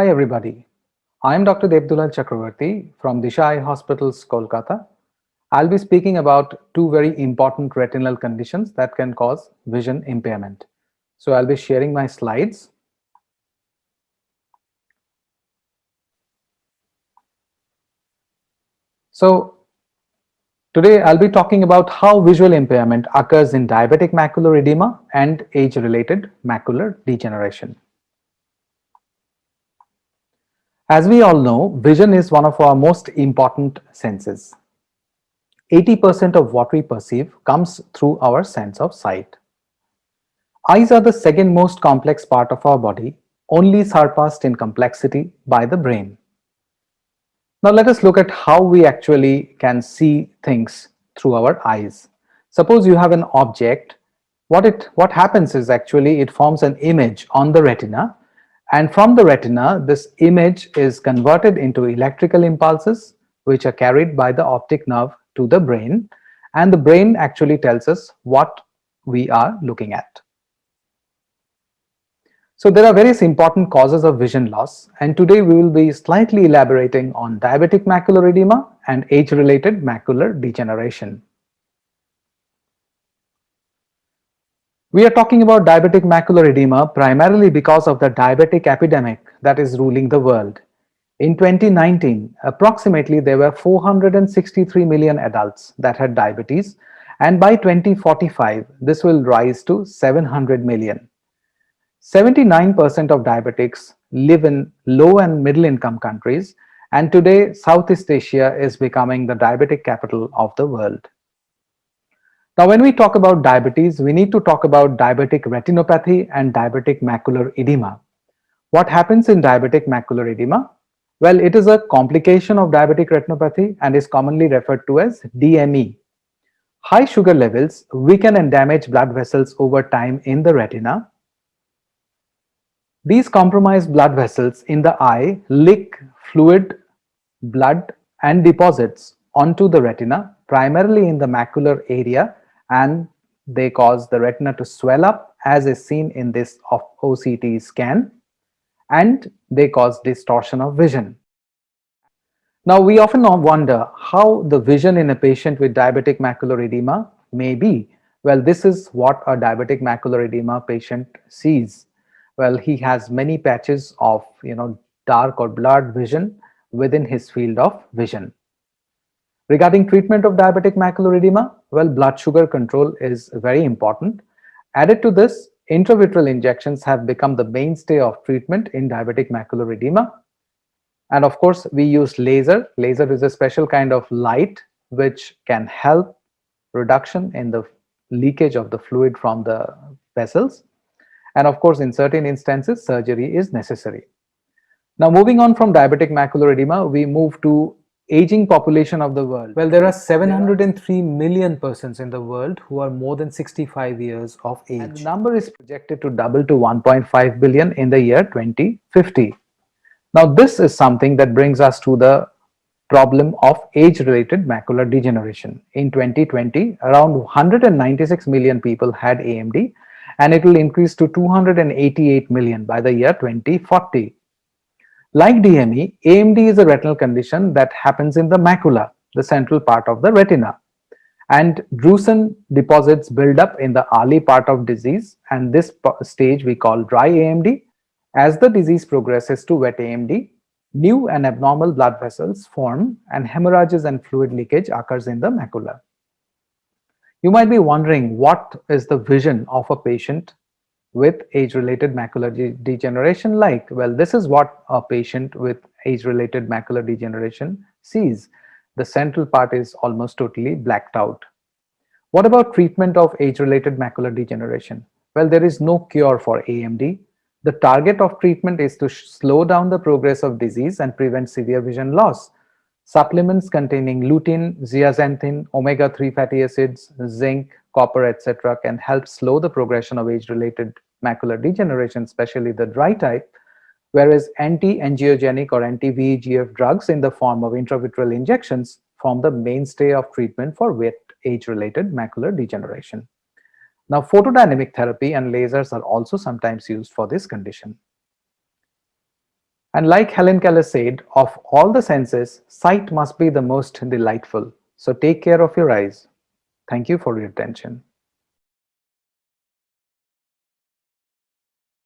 Hi everybody, I am Dr. Devdulal Chakravarti from Disha Eye Hospitals, Kolkata. I'll be speaking about two very important retinal conditions that can cause vision impairment. So I'll be sharing my slides. So today I'll be talking about how visual impairment occurs in diabetic macular edema and age-related macular degeneration. As we all know, vision is one of our most important senses. 80% of what we perceive comes through our sense of sight. Eyes are the second most complex part of our body, only surpassed in complexity by the brain. Now let us look at how we actually can see things through our eyes. Suppose you have an object, what happens is actually it forms an image on the retina, and from the retina this image is converted into electrical impulses which are carried by the optic nerve to the brain, and the brain actually tells us what we are looking at. So there are various important causes of vision loss, and today we will be slightly elaborating on diabetic macular edema and age-related macular degeneration. We are talking about diabetic macular edema primarily because of the diabetic epidemic that is ruling the world. In 2019, approximately there were 463 million adults that had diabetes, and by 2045 this will rise to 700 million. 79% of diabetics live in low and middle income countries, and today Southeast Asia is becoming the diabetic capital of the world. Now when we talk about diabetes, we need to talk about diabetic retinopathy and diabetic macular edema. What happens in diabetic macular edema? Well, it is a complication of diabetic retinopathy and is commonly referred to as DME. High sugar levels weaken and damage blood vessels over time in the retina. These compromised blood vessels in the eye leak fluid, blood, and deposits onto the retina, primarily in the macular area, and they cause the retina to swell up, as is seen in this OCT scan, and they cause distortion of vision. Now, we often wonder how the vision in a patient with diabetic macular edema may be. Well, this is what a diabetic macular edema patient sees. Well, he has many patches of dark or blurred vision within his field of vision. Regarding treatment of diabetic macular edema, well, blood sugar control is very important. Added to this, intravitreal injections have become the mainstay of treatment in diabetic macular edema. And of course, we use laser. Laser is a special kind of light which can help reduction in the leakage of the fluid from the vessels. And of course, in certain instances, surgery is necessary. Now, moving on from diabetic macular edema, we move to aging population of the world. Well, there are 703 million persons in the world who are more than 65 years of age. And the number is projected to double to 1.5 billion in the year 2050. Now, this is something that brings us to the problem of age-related macular degeneration. In 2020, around 196 million people had AMD, and it will increase to 288 million by the year 2040. Like DME, AMD is a retinal condition that happens in the macula, the central part of the retina. And drusen deposits build up in the early part of disease, and this stage we call dry AMD. As the disease progresses to wet AMD, new and abnormal blood vessels form and hemorrhages and fluid leakage occurs in the macula. You might be wondering, what is the vision of a patient with age-related macular degeneration like? Well, this is what a patient with age-related macular degeneration sees. The central part is almost totally blacked out. What about treatment of age-related macular degeneration? Well, there is no cure for AMD. The target of treatment is to slow down the progress of disease and prevent severe vision loss. Supplements containing lutein, zeaxanthin, omega-3 fatty acids, zinc, copper, etc. can help slow the progression of age-related macular degeneration, especially the dry type, whereas anti-angiogenic or anti-VEGF drugs in the form of intravitreal injections form the mainstay of treatment for wet age-related macular degeneration. Now, photodynamic therapy and lasers are also sometimes used for this condition. And like Helen Keller said, of all the senses, sight must be the most delightful. So take care of your eyes. Thank you for your attention.